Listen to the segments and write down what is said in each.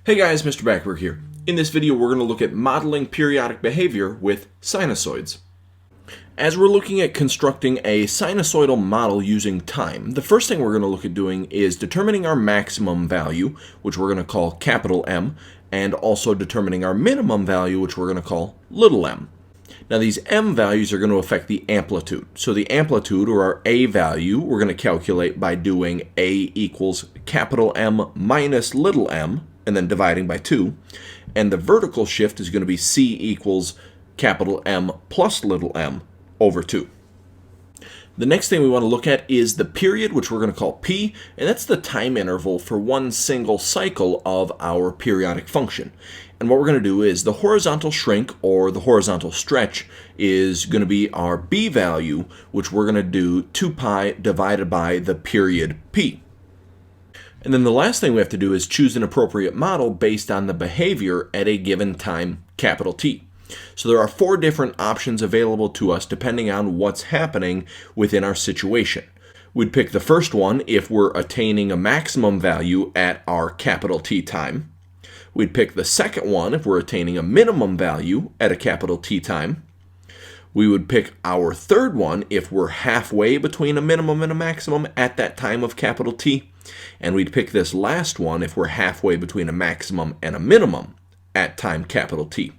Hey guys, Mr. Backberg here. In this video, we're going to look at modeling periodic behavior with sinusoids. As we're looking at constructing a sinusoidal model using time, the first thing we're going to look at doing is determining our maximum value, which we're going to call capital M, and also determining our minimum value, which we're going to call little m. Now these m values are going to affect the amplitude. So the amplitude, or our a value, we're going to calculate by doing a equals capital M minus little m, and then dividing by 2. And the vertical shift is going to be c equals capital M plus little m over 2. The next thing we want to look at is the period, which we're going to call p, and that's the time interval for one single cycle of our periodic function. And what we're going to do is the horizontal shrink, or the horizontal stretch, is going to be our b value, which we're going to do 2 pi divided by the period p. And then the last thing we have to do is choose an appropriate model based on the behavior at a given time, capital T. So there are 4 different options available to us depending on what's happening within our situation. We'd pick the first one if we're attaining a maximum value at our capital T time. We'd pick the second one if we're attaining a minimum value at a capital T time. We would pick our third one if we're halfway between a minimum and a maximum at that time of capital T. And we'd pick this last one if we're halfway between a maximum and a minimum at time capital T.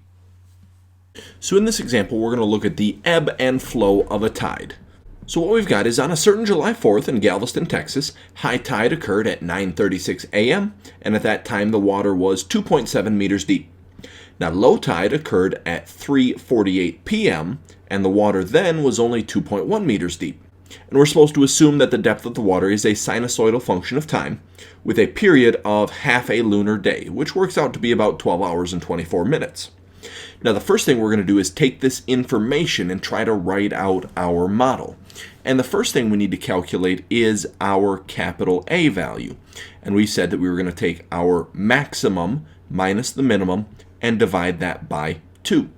So in this example, we're going to look at the ebb and flow of a tide. So what we've got is on a certain July 4th in Galveston, Texas, high tide occurred at 9:36 a.m. and at that time the water was 2.7 meters deep. Now low tide occurred at 3:48 p.m. and the water then was only 2.1 meters deep. And we're supposed to assume that the depth of the water is a sinusoidal function of time with a period of half a lunar day, which works out to be about 12 hours and 24 minutes. Now the first thing we're going to do is take this information and try to write out our model. And the first thing we need to calculate is our capital A value. And we said that we were going to take our maximum minus the minimum and divide that by 2.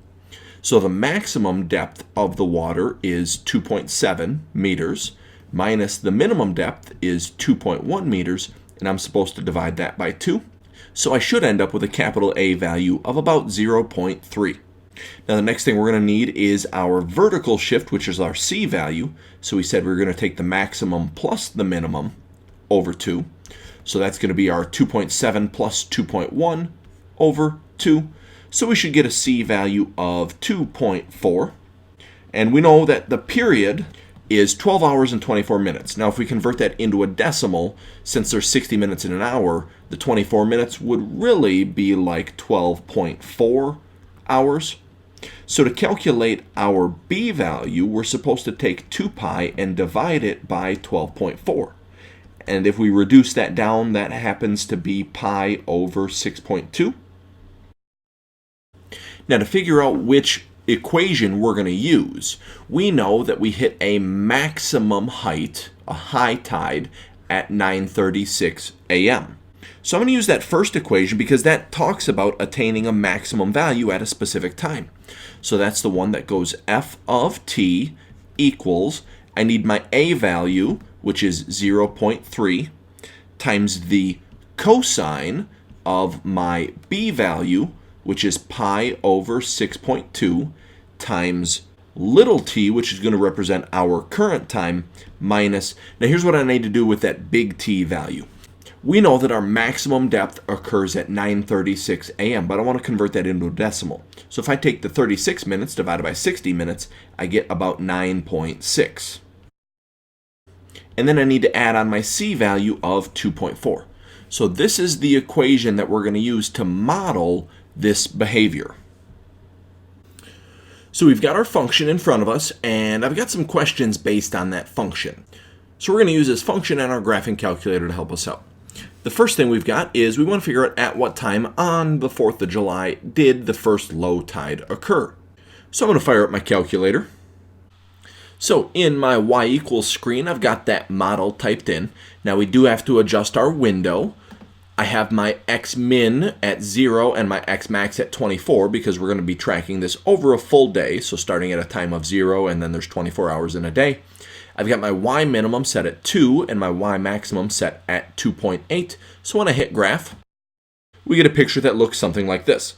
So the maximum depth of the water is 2.7 meters, minus the minimum depth is 2.1 meters, and I'm supposed to divide that by 2. So I should end up with a capital A value of about 0.3. Now the next thing we're going to need is our vertical shift, which is our C value. So we said we were going to take the maximum plus the minimum over 2. So that's going to be our 2.7 plus 2.1 over 2. So we should get a C value of 2.4. And we know that the period is 12 hours and 24 minutes. Now if we convert that into a decimal, since there's 60 minutes in an hour, the 24 minutes would really be like 12.4 hours. So to calculate our B value, we're supposed to take 2 pi and divide it by 12.4. And if we reduce that down, that happens to be pi over 6.2. Now to figure out which equation we're going to use, we know that we hit a maximum height, a high tide, at 9:36 a.m. So I'm going to use that first equation because that talks about attaining a maximum value at a specific time. So that's the one that goes f of t equals, I need my a value, which is 0.3, times the cosine of my b value, which is pi over 6.2, times little t, which is going to represent our current time, minus, now here's what I need to do with that big T value. We know that our maximum depth occurs at 9:36 a.m., but I want to convert that into a decimal. So if I take the 36 minutes divided by 60 minutes, I get about 9.6. And then I need to add on my C value of 2.4. So this is the equation that we're going to use to model this behavior. So we've got our function in front of us, and I've got some questions based on that function. So we're going to use this function and our graphing calculator to help us out. The first thing we've got is we want to figure out at what time on the 4th of July did the first low tide occur. So I'm going to fire up my calculator. So in my y equals screen, I've got that model typed in. Now we do have to adjust our window. I have my x min at 0 and my x max at 24 because we're going to be tracking this over a full day. So starting at a time of 0 and then there's 24 hours in a day. I've got my y minimum set at 2 and my y maximum set at 2.8. So when I hit graph, we get a picture that looks something like this.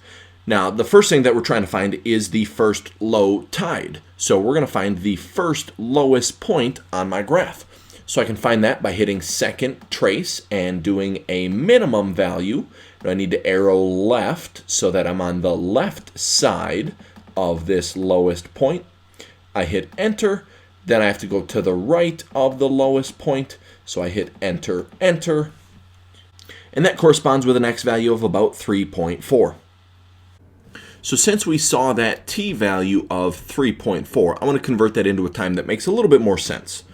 Now, the first thing that we're trying to find is the first low tide. So we're going to find the first lowest point on my graph. So I can find that by hitting second trace and doing a minimum value. I need to arrow left so that I'm on the left side of this lowest point. I hit enter. Then I have to go to the right of the lowest point. So I hit enter, enter. And that corresponds with an x value of about 3.4. So since we saw that t value of 3.4, I want to convert that into a time that makes a little bit more sense.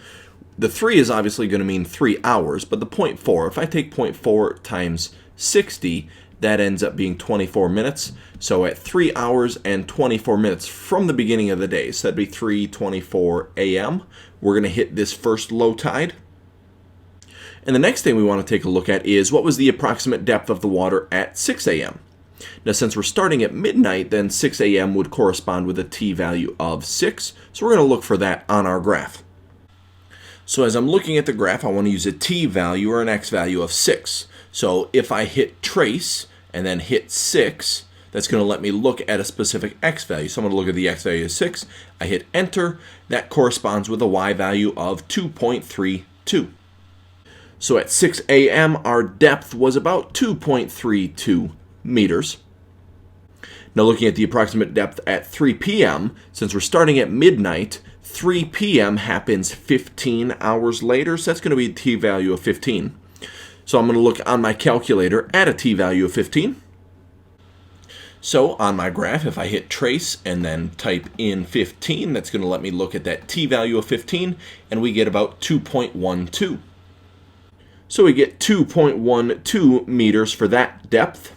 The 3 is obviously going to mean 3 hours, but the 0.4, if I take 0.4 times 60, that ends up being 24 minutes. So at 3 hours and 24 minutes from the beginning of the day, so that'd be 3:24 a.m., we're going to hit this first low tide. And the next thing we want to take a look at is what was the approximate depth of the water at 6 a.m. Now, since we're starting at midnight, then 6 a.m. would correspond with a t value of 6. So we're going to look for that on our graph. So as I'm looking at the graph, I want to use a t value or an x value of 6. So if I hit trace and then hit 6, that's going to let me look at a specific x value. So I'm going to look at the x value of 6. I hit enter. That corresponds with a y value of 2.32. So at 6 a.m., our depth was about 2.32 meters. Now looking at the approximate depth at 3 p.m., since we're starting at midnight, 3 p.m. happens 15 hours later, so that's going to be a t value of 15. So I'm going to look on my calculator at a t value of 15. So on my graph, if I hit trace and then type in 15, that's going to let me look at that t value of 15, and we get about 2.12. So we get 2.12 meters for that depth.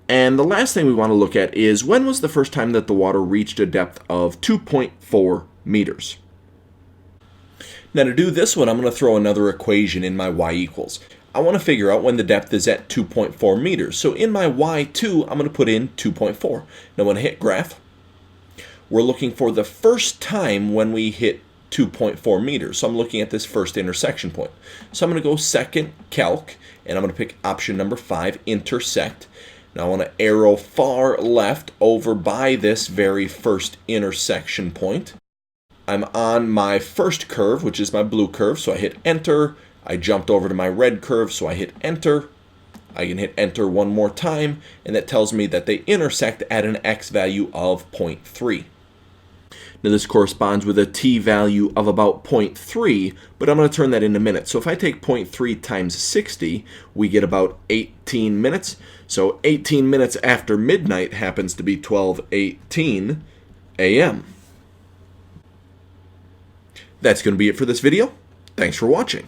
And the last thing we want to look at is when was the first time that the water reached a depth of 2.4 meters? Now to do this one, I'm going to throw another equation in my y equals. I want to figure out when the depth is at 2.4 meters. So in my y2, I'm going to put in 2.4. Now when I hit graph, we're looking for the first time when we hit 2.4 meters. So I'm looking at this first intersection point. So I'm going to go second calc, and I'm going to pick option number 5, intersect. Now I want to arrow far left over by this very first intersection point. I'm on my first curve, which is my blue curve, so I hit enter. I jumped over to my red curve, so I hit enter. I can hit enter one more time, and that tells me that they intersect at an x value of 0.3. Now this corresponds with a t value of about 0.3, but I'm going to turn that into minutes. So if I take 0.3 times 60, we get about 18 minutes. So 18 minutes after midnight happens to be 12:18 a.m. That's going to be it for this video. Thanks for watching.